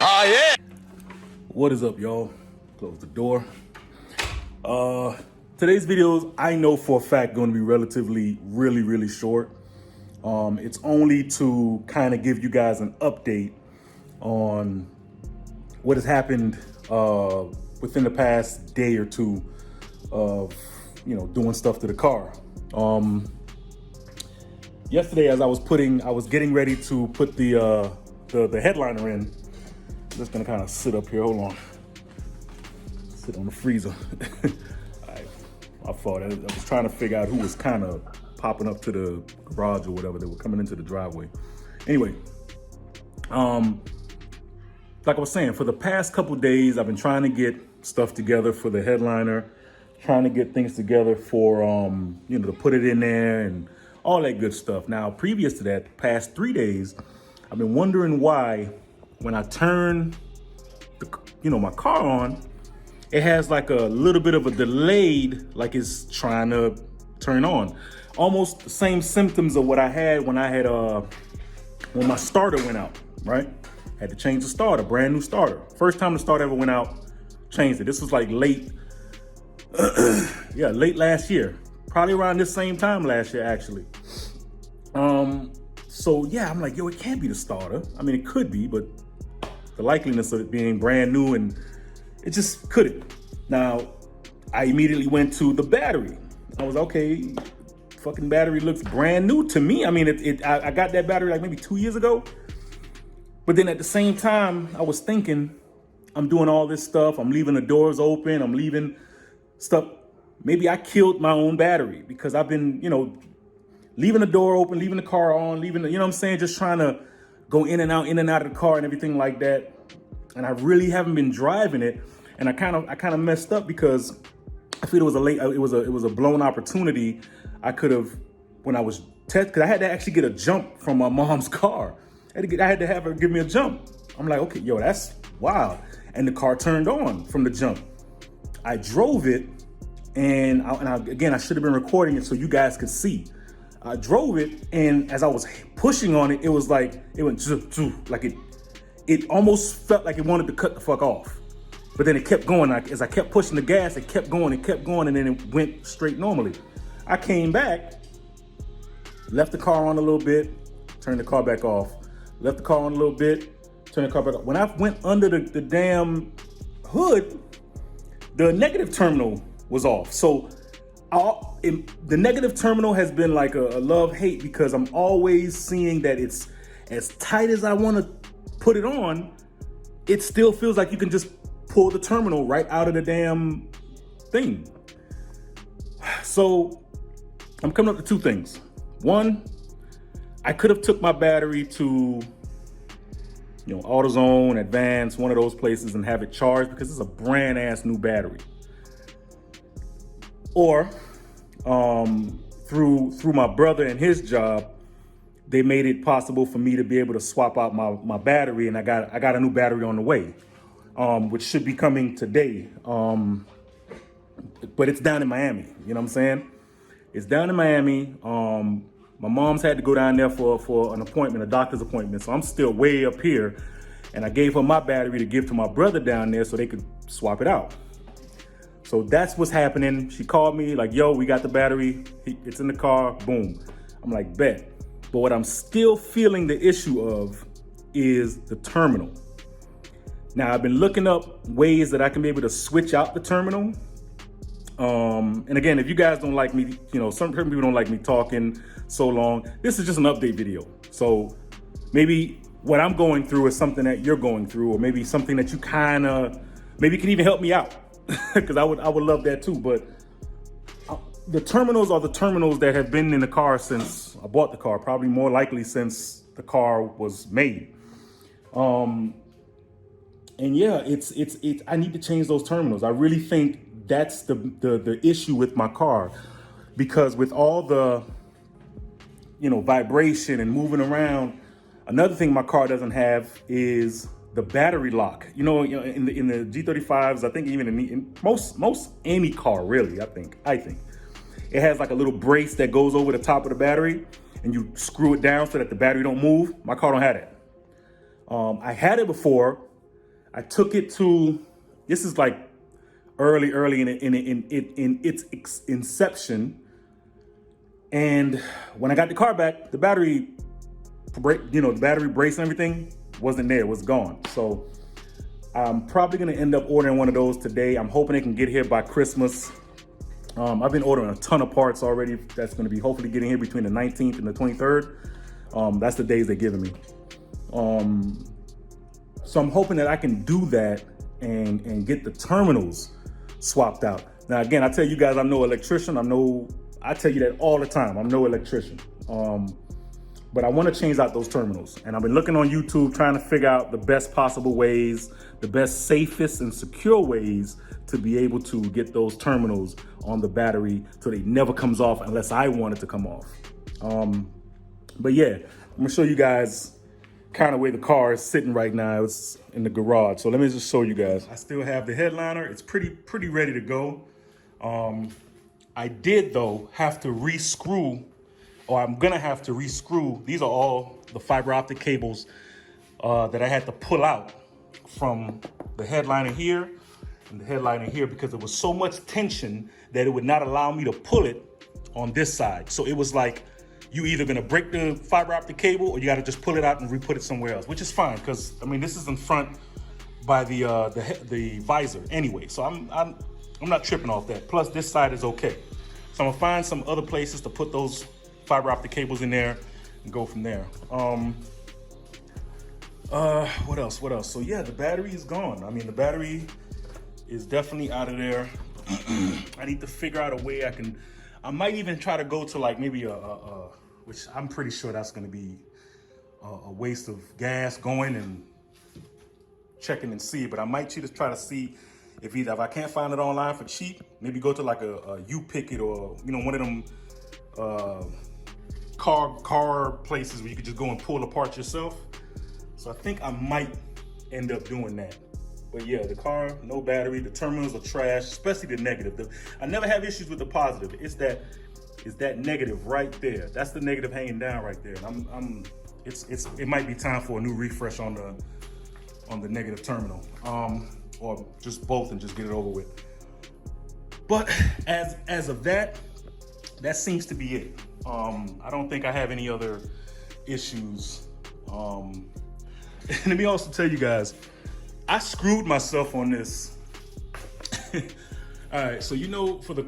Oh, yeah. What is up, y'all? Close the door. Today's videos, I know for a fact, going to be relatively really short. It's only to kind of give you guys an update on what has happened within the past day or two of, doing stuff to the car. Yesterday, as I was getting ready to put the headliner in. I'm just gonna kind of sit up here. Hold on. Sit on the freezer. I thought I was trying to figure out who was kind of popping up to the garage or whatever. They were coming into the driveway. Anyway, like I was saying, for the past couple days, I've been trying to get stuff together for the headliner, trying to get things together for to put it in there and all that good stuff. Now, previous to that, the past 3 days, I've been wondering why when I turn my car on, it has like a little bit of a delayed, like it's trying to turn on. Almost the same symptoms of what I had when my starter went out, right? Had to change the starter, brand new starter. First time the starter ever went out, changed it. This was like late last year. Probably around this same time last year, actually. So yeah, I'm like, yo, it can't be the starter. I mean, it could be, but the likeliness of it being brand new, and it just couldn't. Now, I immediately went to the battery. I was okay, fucking battery looks brand new to me. I mean, I got that battery like maybe 2 years ago. But then at the same time, I was thinking, I'm doing all this stuff. I'm leaving the doors open. I'm leaving stuff. Maybe I killed my own battery because I've been, leaving the door open, leaving the car on, just trying to go in and out of the car and everything like that. And I really haven't been driving it. And I kind of messed up because I feel it was a blown opportunity. I could have, when I was because I had to actually get a jump from my mom's car. I had to have her give me a jump. I'm like, okay, yo, that's wild. And the car turned on from the jump. I drove it, and I should have been recording it so you guys could see. I drove it, and as I was pushing on it, it was like, it went like it almost felt like it wanted to cut the fuck off. But then it kept going. As I kept pushing the gas, it kept going, and then it went straight normally. I came back, left the car on a little bit, turned the car back off. Left the car on a little bit, turned the car back off. When I went under the damn hood, the negative terminal was off. So the negative terminal has been like a love-hate because I'm always seeing that it's as tight as I want to put it on, it still feels like you can just pull the terminal right out of the damn thing. So I'm coming up to two things. One, I could have took my battery to, AutoZone, Advance, one of those places and have it charged because it's a brand ass new battery. Or through my brother and his job, they made it possible for me to be able to swap out my battery, and I got a new battery on the way, which should be coming today. But it's down in Miami. You know what I'm saying? It's down in Miami. My mom's had to go down there for an appointment, a doctor's appointment. So I'm still way up here. And I gave her my battery to give to my brother down there so they could swap it out. So that's what's happening. She called me like, yo, we got the battery. It's in the car. Boom. I'm like, bet. But what I'm still feeling the issue of is the terminal. Now, I've been looking up ways that I can be able to switch out the terminal. And again, if you guys don't like me, some people don't like me talking so long. This is just an update video. So maybe what I'm going through is something that you're going through, or maybe something that you maybe can even help me out because I would love that too. But the terminals are the terminals that have been in the car since I bought the car, probably more likely since the car was made. And yeah, it's I need to change those terminals. I really think that's the issue with my car, because with all the vibration and moving around, another thing my car doesn't have is the battery lock. In the G35s, I think even in most any car really, I think it has like a little brace that goes over the top of the battery, and you screw it down so that the battery don't move. My car don't have that. I had it before, I took it to, this is like early in its inception. And when I got the car back, the battery the battery brace and everything wasn't there, it was gone. So I'm probably gonna end up ordering one of those today. I'm hoping it can get here by Christmas. I've been ordering a ton of parts already. That's gonna be hopefully getting here between the 19th and the 23rd. That's the days they're giving me. So I'm hoping that I can do that and get the terminals swapped out. Now, again, I tell you guys, I'm no electrician. I tell you that all the time. I'm no electrician. But I want to change out those terminals. And I've been looking on YouTube trying to figure out the best possible ways, the best, safest, and secure ways to be able to get those terminals on the battery so they never comes off unless I want it to come off. But yeah, I'm gonna show you guys kind of where the car is sitting right now. It's in the garage. So let me just show you guys. I still have the headliner. It's pretty ready to go. I did though have to re-screw, or I'm gonna have to re-screw. These are all the fiber optic cables that I had to pull out from the headliner here and the headliner here because there was so much tension that it would not allow me to pull it on this side. So it was like, you either gonna break the fiber optic cable or you gotta just pull it out and re-put it somewhere else, which is fine because I mean this is in front by the visor anyway, so I'm not tripping off that. Plus this side is okay, so I'm gonna find some other places to put those fiber optic cables in there and go from there. What else? So yeah, the battery is gone. I mean, the battery is definitely out of there. I need to figure out a way I might even try to go to like maybe which I'm pretty sure that's gonna be a waste of gas going and checking and see, but I might just try to see if I can't find it online for cheap, maybe go to like a U-Picket or one of them car places where you could just go and pull apart yourself. So I think I might end up doing that. But yeah, the car, no battery, the terminals are trash, especially the negative. I never have issues with the positive. It's that negative right there. That's the negative hanging down right there. And it might be time for a new refresh on the negative terminal. Or just both and just get it over with. But as of that seems to be it. I don't think I have any other issues. Let me also tell you guys, I screwed myself on this. All right, so for the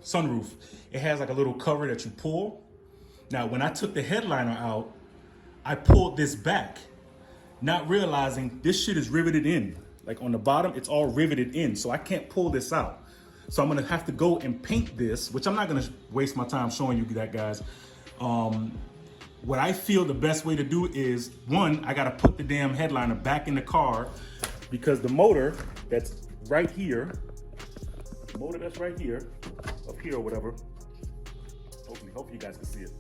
sunroof, it has like a little cover that you pull. Now, when I took the headliner out, I pulled this back, not realizing this shit is riveted in. Like on the bottom, it's all riveted in, so I can't pull this out. So I'm gonna have to go and paint this, which I'm not gonna waste my time showing you that, guys. What I feel the best way to do is, one, I gotta put the damn headliner back in the car because the motor that's right here, up here or whatever, hopefully you guys can see it.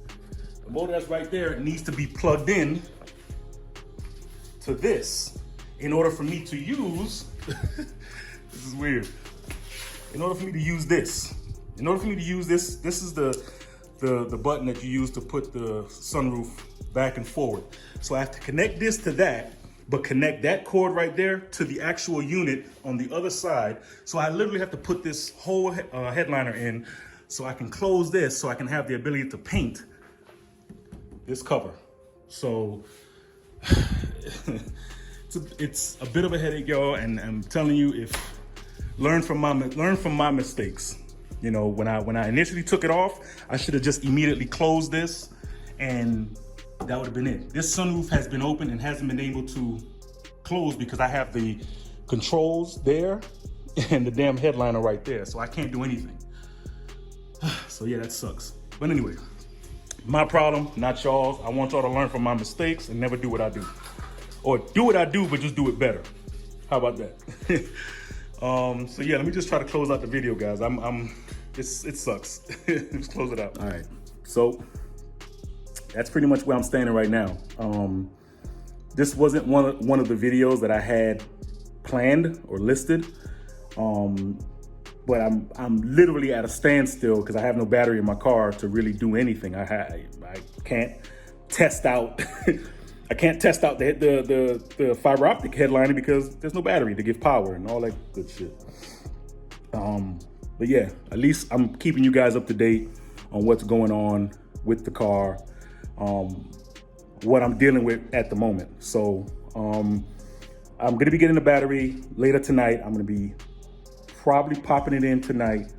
The motor that's right there needs to be plugged in to this in order for me to use, this is weird. In order for me to use this, this is the button that you use to put the sunroof back and forward. So I have to connect this to that, but connect that cord right there to the actual unit on the other side. So I literally have to put this whole headliner in so I can close this so I can have the ability to paint this cover. So it's a bit of a headache, y'all, and I'm telling you, learn from my mistakes. When I initially took it off, I should have just immediately closed this, and that would have been it. This sunroof has been open and hasn't been able to close because I have the controls there and the damn headliner right there, so I can't do anything. So yeah, that sucks. But anyway, my problem, not y'all's. I want y'all to learn from my mistakes and never do what I do. Or do what I do, but just do it better. How about that? So yeah, let me just try to close out the video, guys. It sucks. Let's close it out. All right, so that's pretty much where I'm standing right now. This wasn't one of the videos that I had planned or listed, but I'm literally at a standstill because I have no battery in my car to really do anything. I can't test out. I can't test out the fiber optic headliner because there's no battery to give power and all that good shit. But yeah, at least I'm keeping you guys up to date on what's going on with the car, what I'm dealing with at the moment. So I'm gonna be getting the battery later tonight. I'm gonna be probably popping it in tonight,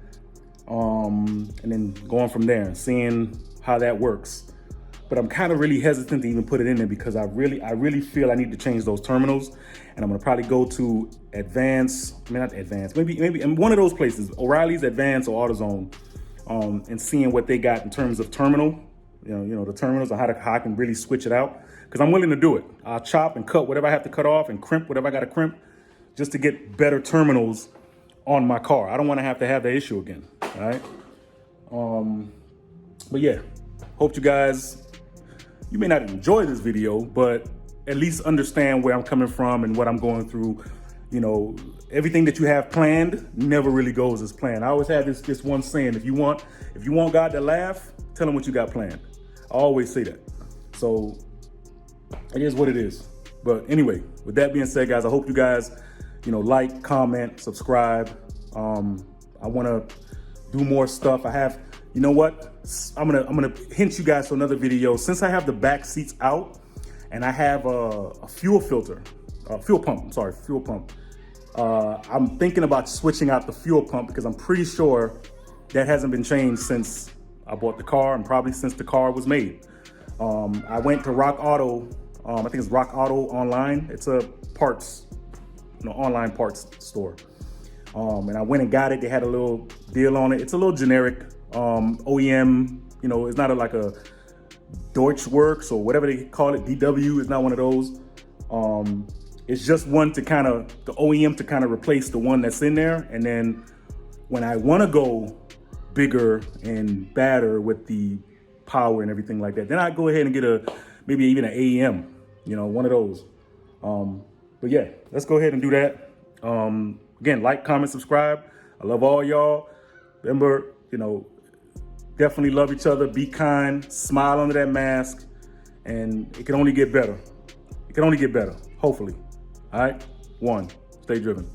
and then going from there and seeing how that works. But I'm kind of really hesitant to even put it in there because I really feel I need to change those terminals, and I'm gonna probably go to not Advance, maybe in one of those places, O'Reilly's, Advance, or AutoZone, and seeing what they got in terms of terminal, you know the terminals, and how I can really switch it out. Because I'm willing to do it. I'll chop and cut whatever I have to cut off and crimp whatever I got to crimp, just to get better terminals on my car. I don't want to have that issue again. All right. But yeah, hope you guys. You may not enjoy this video, but at least understand where I'm coming from and what I'm going through. You know, everything that you have planned never really goes as planned. I always have this one saying: if you want God to laugh, tell him what you got planned. I always say that. So it is what it is. But anyway, with that being said, guys, I hope you guys, like, comment, subscribe. I want to do more stuff. I have, you know what? I'm gonna hint you guys to another video. Since I have the back seats out and I have a fuel pump. I'm thinking about switching out the fuel pump because I'm pretty sure that hasn't been changed since I bought the car and probably since the car was made. I went to Rock Auto. I think it's Rock Auto online. It's a parts, online parts store. And I went and got it. They had a little deal on it. It's a little generic OEM. It's not like a Deutschwerks or whatever they call it. DW is not one of those. It's just one to the OEM to kind of replace the one that's in there. And then when I want to go bigger and badder with the power and everything like that, then I go ahead and get maybe even an AEM, one of those. But yeah, let's go ahead and do that. Again, like, comment, subscribe. I love all y'all. Remember, definitely love each other. Be kind. Smile under that mask. And it can only get better. It can only get better, hopefully. All right? 1, stay driven.